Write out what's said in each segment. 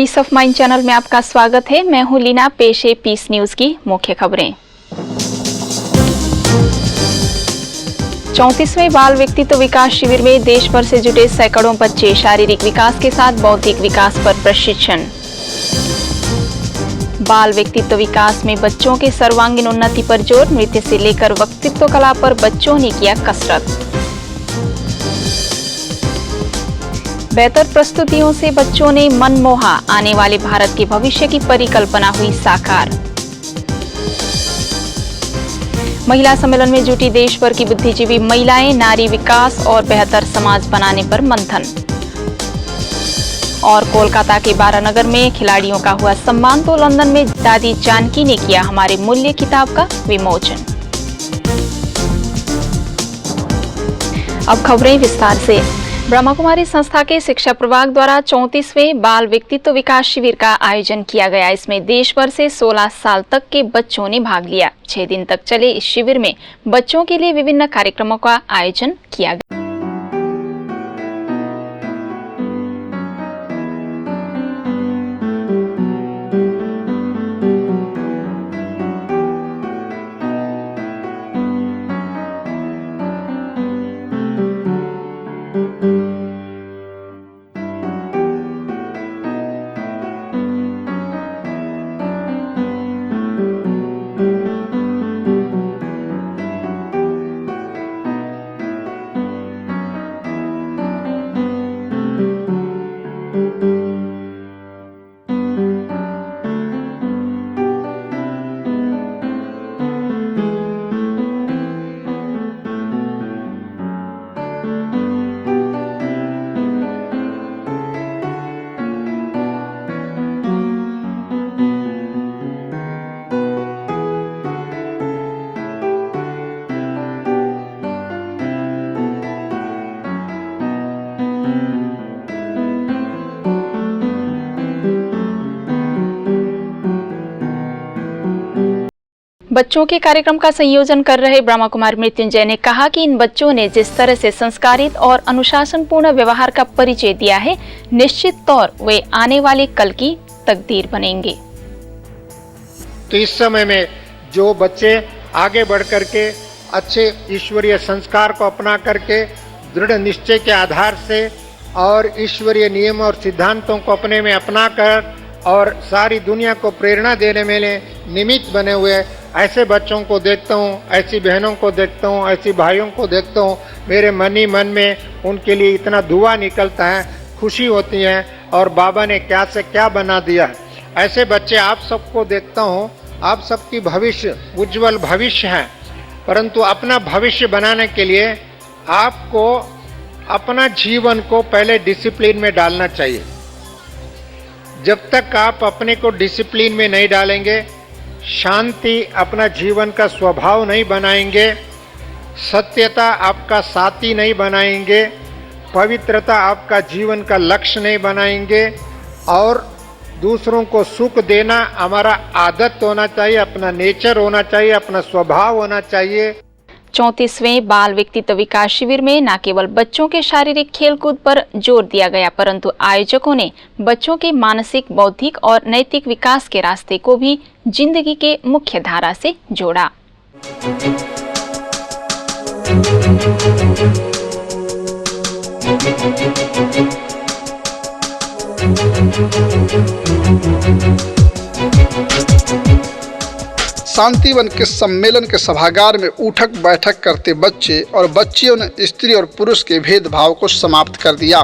Piece of mind channel में आपका स्वागत है। मैं हूं लीना। पेश है पीस न्यूज की मुख्य खबरें। 34वें बाल व्यक्तित्व विकास शिविर में देश भर से जुटे सैकड़ों बच्चे शारीरिक विकास के साथ बौद्धिक विकास पर प्रशिक्षण। बाल व्यक्तित्व विकास में बच्चों के सर्वांगीण उन्नति पर जोर, नृत्य से लेकर वक्तृत्व कला पर बच्चों ने किया कसरत। बेहतर प्रस्तुतियों से बच्चों ने मन मोहा, आने वाले भारत के भविष्य की परिकल्पना हुई साकार। महिला सम्मेलन में जुटी देश भर की बुद्धिजीवी महिलाएं, नारी विकास और बेहतर समाज बनाने पर मंथन। और कोलकाता के बारानगर में खिलाड़ियों का हुआ सम्मान, तो लंदन में दादी जानकी ने किया हमारे मूल्य किताब का विमोचन। अब खबरें विस्तार से। ब्रह्मा कुमारी संस्था के शिक्षा प्रभाग द्वारा 34वें बाल व्यक्तित्व विकास शिविर का आयोजन किया गया। इसमें देश भर से 16 साल तक के बच्चों ने भाग लिया। 6 दिन तक चले इस शिविर में बच्चों के लिए विभिन्न कार्यक्रमों का आयोजन किया गया। बच्चों के कार्यक्रम का संयोजन कर रहे ब्रह्मा कुमारी मृत्युंजय ने कहा कि इन बच्चों ने जिस तरह से संस्कारित और अनुशासनपूर्ण व्यवहार का परिचय दिया है, निश्चित तौर वे आने वाले कल की तकदीर बनेंगे। तो इस समय में जो बच्चे आगे बढ़ करके अच्छे ईश्वरीय संस्कार को अपना करके दृढ़ निश्चय के आधार से और ईश्वरीय नियम और सिद्धांतों को अपने में अपना कर और सारी दुनिया को प्रेरणा देने में निमित्त बने हुए ऐसे बच्चों को देखता हूँ, ऐसी बहनों को देखता हूँ, ऐसी भाइयों को देखता हूँ, मेरे मन ही मन में उनके लिए इतना धुआं निकलता है, खुशी होती है और बाबा ने क्या से क्या बना दिया है। ऐसे बच्चे आप सबको देखता हूँ, आप सबकी भविष्य उज्जवल भविष्य है, परंतु अपना भविष्य बनाने के लिए आपको अपना जीवन को पहले डिसिप्लिन में डालना चाहिए। जब तक आप अपने को डिसिप्लिन में नहीं डालेंगे, शांति अपना जीवन का स्वभाव नहीं बनाएंगे, सत्यता आपका साथी नहीं बनाएंगे, पवित्रता आपका जीवन का लक्ष्य नहीं बनाएंगे और दूसरों को सुख देना हमारा आदत होना चाहिए, अपना नेचर होना चाहिए, अपना स्वभाव होना चाहिए। 34वें बाल व्यक्तित्व विकास शिविर में न केवल बच्चों के शारीरिक खेलकूद पर जोर दिया गया, परंतु आयोजकों ने बच्चों के मानसिक, बौद्धिक और नैतिक विकास के रास्ते को भी जिंदगी के मुख्य धारा से जोड़ा। शांतिवन के सम्मेलन के सभागार में उठक बैठक करते बच्चे और बच्चियों ने स्त्री और पुरुष के भेदभाव को समाप्त कर दिया।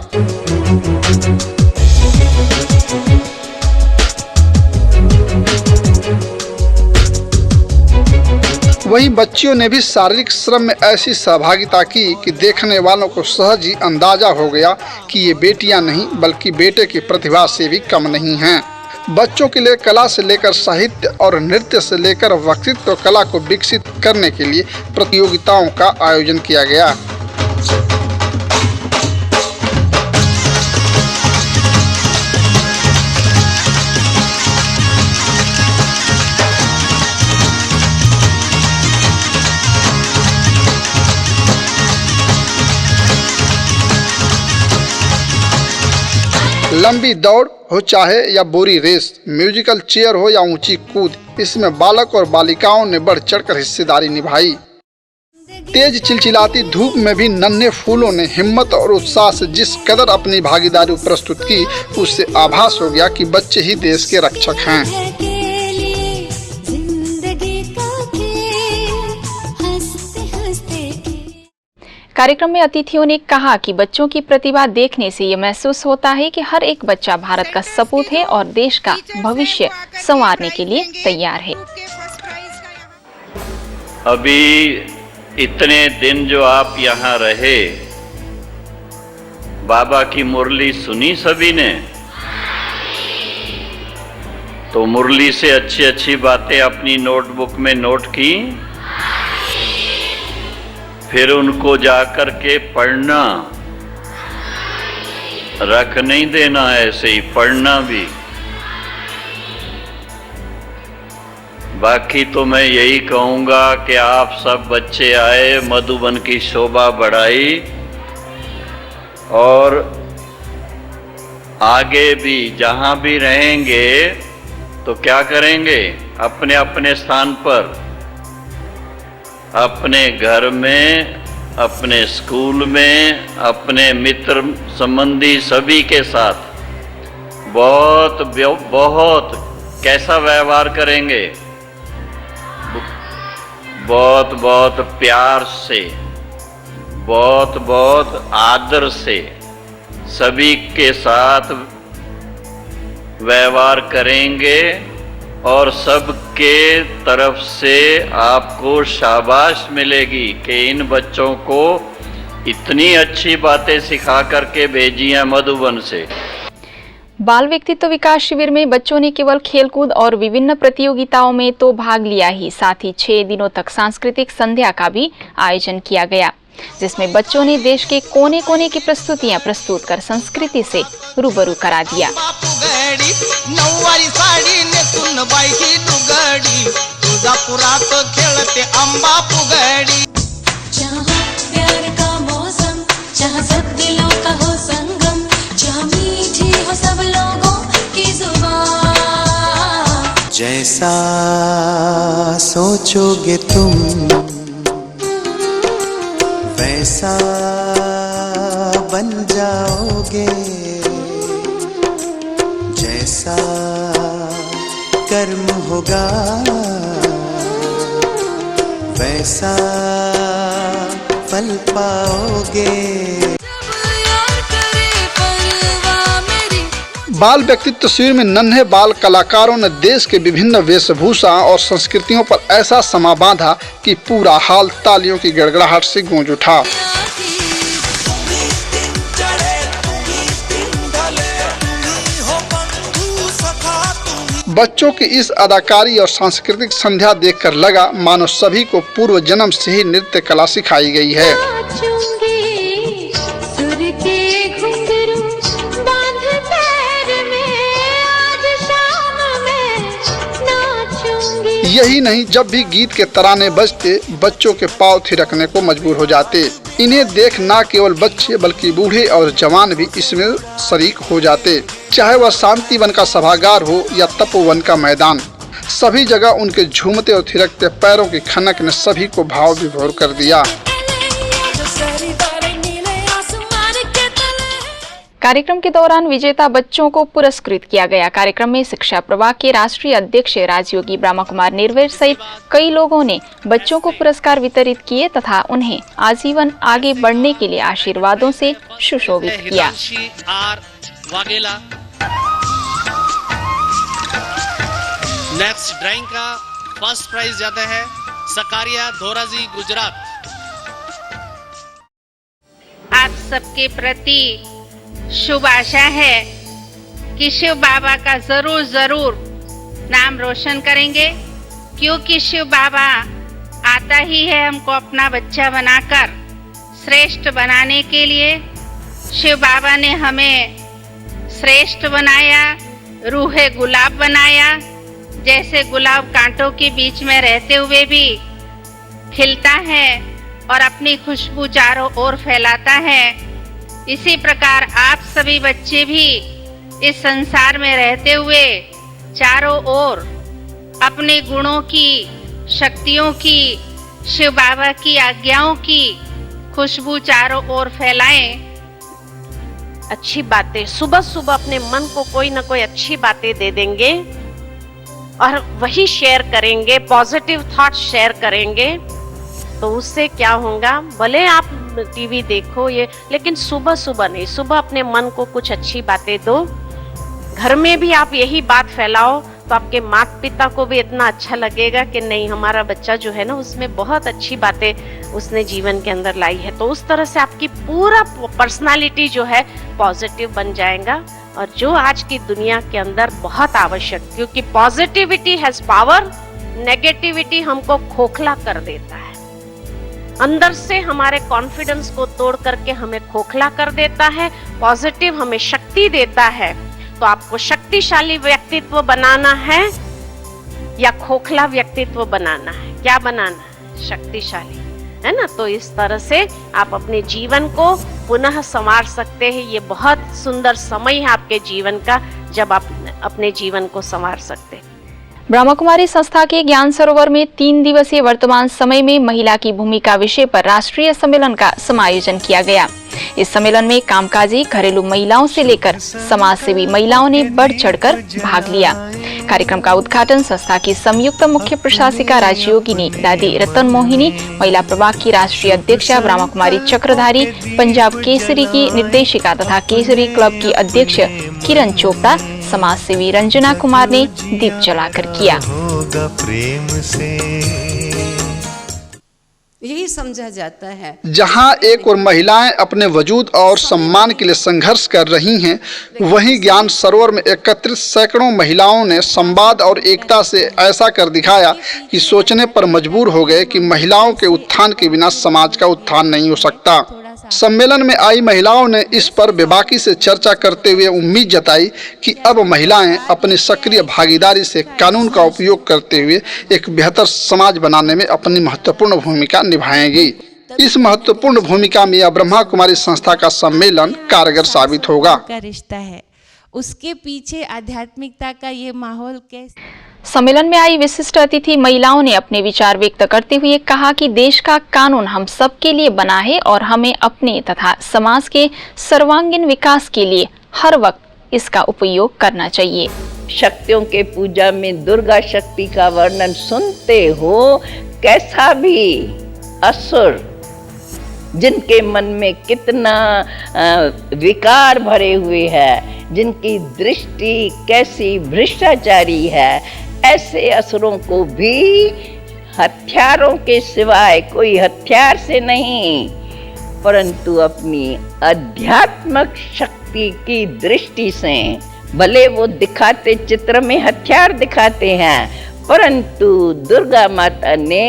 वहीं बच्चियों ने भी शारीरिक श्रम में ऐसी सहभागिता की कि देखने वालों को सहज ही अंदाजा हो गया कि ये बेटियां नहीं बल्कि बेटे की प्रतिभा से भी कम नहीं हैं। बच्चों के लिए कला से लेकर साहित्य और नृत्य से लेकर वक्तृत्व कला को विकसित करने के लिए प्रतियोगिताओं का आयोजन किया गया। लंबी दौड़ हो चाहे या बोरी रेस, म्यूजिकल चेयर हो या ऊंची कूद, इसमें बालक और बालिकाओं ने बढ़ चढ़कर हिस्सेदारी निभाई। तेज चिलचिलाती धूप में भी नन्हे फूलों ने हिम्मत और उत्साह से जिस कदर अपनी भागीदारी प्रस्तुत की, उससे आभास हो गया कि बच्चे ही देश के रक्षक हैं। कार्यक्रम में अतिथियों ने कहा कि बच्चों की प्रतिभा देखने से ये महसूस होता है कि हर एक बच्चा भारत का सपूत है और देश का भविष्य संवारने के लिए तैयार है। अभी इतने दिन जो आप यहाँ रहे, बाबा की मुरली सुनी सभी ने, तो मुरली से अच्छी अच्छी बातें अपनी नोटबुक में नोट की, फिर उनको जाकर के पढ़ना, रख नहीं देना, ऐसे ही पढ़ना भी। बाकी तो मैं यही कहूँगा कि आप सब बच्चे आए, मधुबन की शोभा बढ़ाई और आगे भी जहाँ भी रहेंगे तो क्या करेंगे, अपने अपने स्थान पर, अपने घर में, अपने स्कूल में, अपने मित्र संबंधी सभी के साथ बहुत कैसा व्यवहार करेंगे, बहुत बहुत प्यार से, बहुत बहुत आदर से सभी के साथ व्यवहार करेंगे और सबके तरफ से आपको शाबाश मिलेगी कि इन बच्चों को इतनी अच्छी बातें सिखा करके भेजी हैं मधुबन से। बाल व्यक्तित्व विकास शिविर में बच्चों ने केवल खेलकूद और विभिन्न प्रतियोगिताओं में तो भाग लिया ही, साथ ही 6 दिनों तक सांस्कृतिक संध्या का भी आयोजन किया गया, जिसमें बच्चों ने देश के कोने कोने की प्रस्तुतियां प्रस्तुत कर संस्कृति से रूबरू करा दिया। जैसा सोचोगे तुम वैसा बन जाओगे, जैसा कर्म होगा वैसा फल पाओगे। बाल व्यक्तित्व शिविर में नन्हे बाल कलाकारों ने देश के विभिन्न वेशभूषा और संस्कृतियों पर ऐसा समा बांधा कि पूरा हाल तालियों की गड़गड़ाहट से गूंज उठा। बच्चों की इस अदाकारी और सांस्कृतिक संध्या देखकर लगा मानो सभी को पूर्व जन्म से ही नृत्य कला सिखाई गई है। यही नहीं, जब भी गीत के तराने बजते बच्चों के पांव थिरकने को मजबूर हो जाते। इन्हें देख ना केवल बच्चे बल्कि बूढ़े और जवान भी इसमें शरीक हो जाते। चाहे वह शांति वन का सभागार हो या तपोवन का मैदान, सभी जगह उनके झूमते और थिरकते पैरों की खनक ने सभी को भाव विभोर कर दिया। कार्यक्रम के दौरान विजेता बच्चों को पुरस्कृत किया गया। कार्यक्रम में शिक्षा प्रभाग के राष्ट्रीय अध्यक्ष राजयोगी ब्रह्मा कुमार निर्वेर सहित कई लोगों ने बच्चों को पुरस्कार वितरित किए तथा उन्हें आजीवन आगे बढ़ने के लिए आशीर्वादों से सुशोभित किया। नेक्स्ट ड्राइंग का फर्स्ट प्राइज जाता है सकारिया धोराजी गुजरात। आप सबके प्रति शुभ आशा है कि शिव बाबा का जरूर नाम रोशन करेंगे, क्योंकि शिव बाबा आता ही है हमको अपना बच्चा बनाकर श्रेष्ठ बनाने के लिए। शिव बाबा ने हमें श्रेष्ठ बनाया, रूहे गुलाब बनाया, जैसे गुलाब कांटों के बीच में रहते हुए भी खिलता है और अपनी खुशबू चारों ओर फैलाता है। इसी प्रकार आप सभी बच्चे भी इस संसार में रहते हुए चारों ओर अपने गुणों की, शक्तियों की, शिव बाबा की आज्ञाओं की खुशबू चारों ओर फैलाएं। अच्छी बातें सुबह सुबह अपने मन को कोई ना कोई अच्छी बातें दे देंगे और वही शेयर करेंगे, पॉजिटिव थॉट्स शेयर करेंगे, तो उससे क्या होगा, भले आप टीवी देखो ये, लेकिन सुबह सुबह नहीं, सुबह अपने मन को कुछ अच्छी बातें दो। घर में भी आप यही बात फैलाओ तो आपके माता पिता को भी इतना अच्छा लगेगा कि नहीं, हमारा बच्चा जो है ना उसमें बहुत अच्छी बातें उसने जीवन के अंदर लाई है। तो उस तरह से आपकी पूरा पर्सनालिटी जो है पॉजिटिव बन जाएगा, और जो आज की दुनिया के अंदर बहुत आवश्यक, क्योंकि पॉजिटिविटी हैज पावर, नेगेटिविटी हमको खोखला कर देता है, अंदर से हमारे कॉन्फिडेंस को तोड़ करके हमें खोखला कर देता है। पॉजिटिव हमें शक्ति देता है। तो आपको शक्तिशाली व्यक्तित्व बनाना है या खोखला व्यक्तित्व बनाना है? क्या बनाना है? शक्तिशाली, है ना? तो इस तरह से आप अपने जीवन को पुनः संवार सकते हैं। ये बहुत सुंदर समय है आपके जीवन का, जब आप अपने जीवन को संवार सकते हैं। ब्रह्मा कुमारी संस्था के ज्ञान सरोवर में 3 दिवसीय वर्तमान समय में महिला की भूमिका विषय पर राष्ट्रीय सम्मेलन का समायोजन किया गया। इस सम्मेलन में कामकाजी घरेलू महिलाओं से लेकर समाज सेवी महिलाओं ने बढ़ चढ़कर भाग लिया। कार्यक्रम का उद्घाटन संस्था की संयुक्त मुख्य प्रशासिका राजयोगिनी दादी रतन मोहिनी, महिला प्रभाग की राष्ट्रीय अध्यक्षा ब्रह्मा कुमारी चक्रधारी, पंजाब केसरी की निर्देशिका तथा केसरी क्लब की अध्यक्ष किरण चोपड़ा, समाज सेवी रंजना कुमार ने दीप जलाकर किया। प्रेम से यही समझा जाता है। जहां एक और महिलाएं अपने वजूद और सम्मान के लिए संघर्ष कर रही हैं, वहीं ज्ञान सरोवर में एकत्रित सैकड़ों महिलाओं ने संवाद और एकता से ऐसा कर दिखाया कि सोचने पर मजबूर हो गए कि महिलाओं के उत्थान के बिना समाज का उत्थान नहीं हो सकता। सम्मेलन में आई महिलाओं ने इस पर बेबाकी से चर्चा करते हुए उम्मीद जताई कि अब महिलाएं अपनी सक्रिय भागीदारी से कानून का उपयोग करते हुए एक बेहतर समाज बनाने में अपनी महत्वपूर्ण भूमिका निभाएंगी। इस महत्वपूर्ण भूमिका में यह ब्रह्मा कुमारी संस्था का सम्मेलन कारगर साबित होगा। का रिश्ता है, उसके पीछे आध्यात्मिकता का ये माहौल कैसे। सम्मेलन में आई विशिष्ट अतिथि महिलाओं ने अपने विचार व्यक्त करते हुए कहा कि देश का कानून हम सब के लिए बना है और हमें अपने तथा समाज के सर्वांगीण विकास के लिए हर वक्त इसका उपयोग करना चाहिए। शक्तियों के पूजा में दुर्गा शक्ति का वर्णन सुनते हो, कैसा भी असुर, जिनके मन में कितना विकार भरे हुए है, जिनकी दृष्टि कैसी भ्रष्टाचारी है, ऐसे असुरों को भी हथियारों के सिवाय, कोई हथियार से नहीं, परंतु अपनी आध्यात्मिक शक्ति की दृष्टि से, भले वो दिखाते चित्र में हथियार दिखाते हैं, परंतु दुर्गा माता ने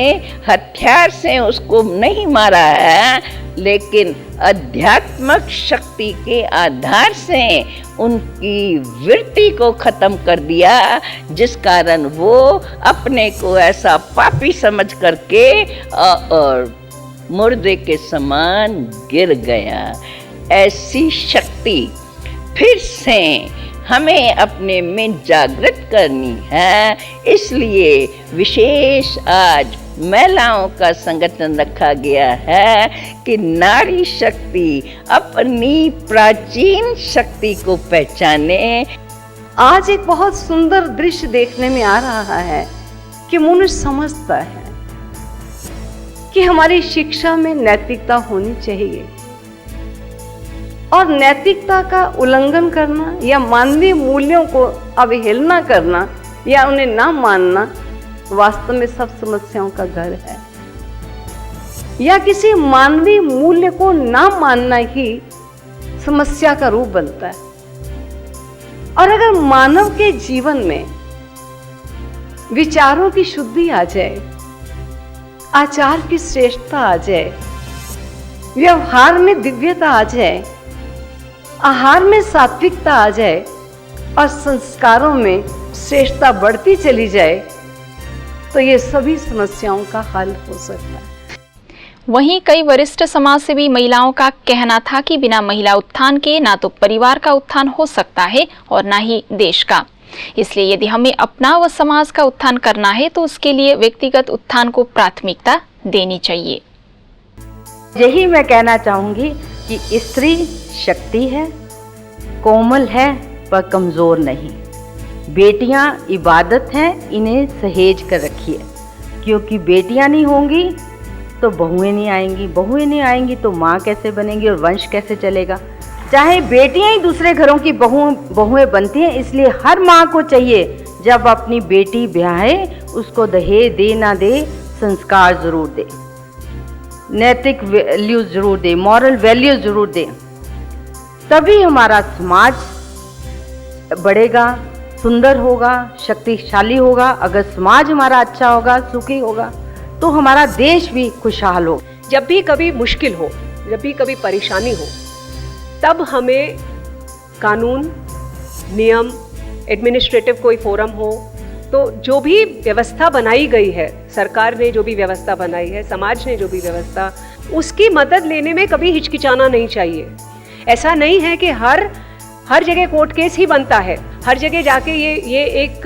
हथियार से उसको नहीं मारा है, लेकिन आध्यात्मिक शक्ति के आधार से उनकी वृत्ति को खत्म कर दिया, जिस कारण वो अपने को ऐसा पापी समझ करके और मुर्दे के समान गिर गया। ऐसी शक्ति फिर से हमें अपने में जागृत करनी है। इसलिए विशेष आज महिलाओं का संगठन रखा गया है कि नारी शक्ति अपनी प्राचीन शक्ति को पहचाने। आज एक बहुत सुंदर दृश्य देखने में आ रहा है कि मनुष्य समझता है कि हमारी शिक्षा में नैतिकता होनी चाहिए, और नैतिकता का उल्लंघन करना या मानवीय मूल्यों को अवहेलना करना या उन्हें ना मानना वास्तव में सब समस्याओं का घर है। या किसी मानवीय मूल्य को ना मानना ही समस्या का रूप बनता है। और अगर मानव के जीवन में विचारों की शुद्धि आ जाए, आचार की श्रेष्ठता आ जाए, व्यवहार में दिव्यता आ जाए, आहार में सात्विकता आ जाए और संस्कारों में श्रेष्ठता बढ़ती चली जाए, तो ये सभी समस्याओं का हल हो सकता है। वहीं कई वरिष्ठ समाजसेवी महिलाओं का कहना था कि बिना महिला उत्थान के ना तो परिवार का उत्थान हो सकता है और ना ही देश का। इसलिए यदि हमें अपना व समाज का उत्थान करना है तो उसके लिए व्यक्तिगत उत्थान को प्राथमिकता देनी चाहिए। यही मैं कहना चाहूंगी कि स्त्री शक्ति है, कोमल है पर कमजोर नहीं। बेटियां इबादत हैं, इन्हें सहेज कर रखिए, क्योंकि बेटियां नहीं होंगी तो बहुएं नहीं आएंगी, बहुएं नहीं आएंगी तो माँ कैसे बनेंगी और वंश कैसे चलेगा। चाहे बेटियां ही दूसरे घरों की बहुएं बनती हैं, इसलिए हर माँ को चाहिए जब अपनी बेटी ब्याहे उसको दहेज दे ना दे, संस्कार जरूर दे, नैतिक वैल्यूज जरूर दे, मॉरल वैल्यूज जरूर दे। तभी हमारा समाज बढ़ेगा, सुंदर होगा, शक्तिशाली होगा। अगर समाज हमारा अच्छा होगा, सुखी होगा, तो हमारा देश भी खुशहाल हो। जब भी कभी मुश्किल हो, जब भी कभी परेशानी हो, तब हमें कानून, नियम, एडमिनिस्ट्रेटिव कोई फोरम हो, तो जो भी व्यवस्था बनाई गई है, सरकार ने जो भी व्यवस्था बनाई है, समाज ने जो भी व्यवस्था, उसकी मदद लेने में कभी हिचकिचाना नहीं चाहिए। ऐसा नहीं है कि हर जगह कोर्ट केस ही बनता है, हर जगह जाके ये एक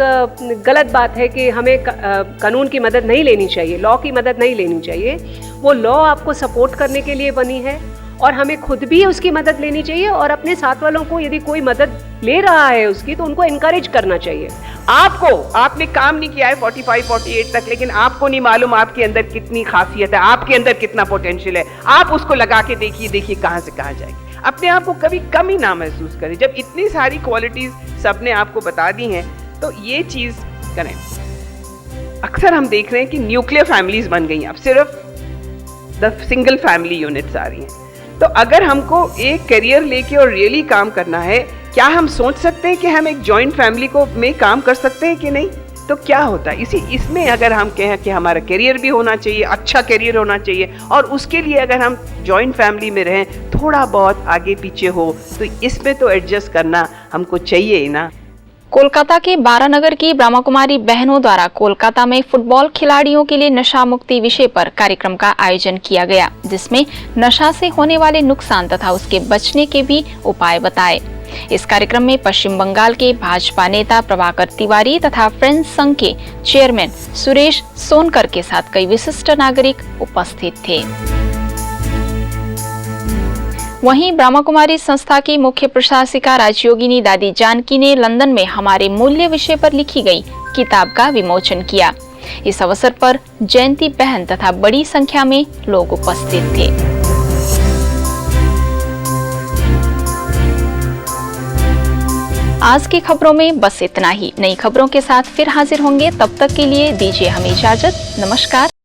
गलत बात है कि हमें कानून की मदद नहीं लेनी चाहिए, लॉ की मदद नहीं लेनी चाहिए। वो लॉ आपको सपोर्ट करने के लिए बनी है और हमें खुद भी उसकी मदद लेनी चाहिए और अपने साथ वालों को यदि कोई मदद ले रहा है उसकी, तो उनको इनकरेज करना चाहिए। आपने काम नहीं किया है 45-48 तक, लेकिन आपको नहीं मालूम आपके अंदर कितनी खासियत है, आपके अंदर कितना पोटेंशियल है। आप उसको लगा के देखिए कहाँ से कहाँ जाएगी। अपने आप को कभी कमी ना महसूस करें। जब इतनी सारी क्वालिटीज सबने आपको बता दी हैं तो ये चीज करें। अक्सर हम देख रहे हैं कि न्यूक्लियर फैमिलीज बन गई हैं, अब सिर्फ द सिंगल फैमिली यूनिट्स आ रही हैं। तो अगर हमको एक करियर लेके और रियली काम करना है, क्या हम सोच सकते हैं कि हम एक जॉइंट फैमिली में काम कर सकते हैं कि नहीं? तो क्या होता है इसमें अगर हम कहें कि हमारा करियर भी होना चाहिए, अच्छा करियर होना चाहिए, और उसके लिए अगर हम जॉइंट फैमिली में रहें, थोड़ा बहुत आगे पीछे हो, तो इसमें तो एडजस्ट करना हमको चाहिए ही ना। कोलकाता के बारानगर की ब्रह्मा कुमारी बहनों द्वारा कोलकाता में फुटबॉल खिलाड़ियों के लिए नशा मुक्ति विषय पर कार्यक्रम का आयोजन किया गया, जिसमें नशा से होने वाले नुकसान तथा उसके बचने के भी उपाय बताए। इस कार्यक्रम में पश्चिम बंगाल के भाजपा नेता प्रभाकर तिवारी तथा फ्रेंड्स संघ के चेयरमैन सुरेश सोनकर के साथ कई विशिष्ट नागरिक उपस्थित थे। वहीं ब्रह्मा कुमारी संस्था की मुख्य प्रशासिका राजयोगिनी दादी जानकी ने लंदन में हमारे मूल्य विषय पर लिखी गई किताब का विमोचन किया। इस अवसर पर जयंती बहन तथा बड़ी संख्या में लोग उपस्थित थे। आज की खबरों में बस इतना ही। नई खबरों के साथ फिर हाजिर होंगे, तब तक के लिए दीजिए हमें इजाजत। नमस्कार।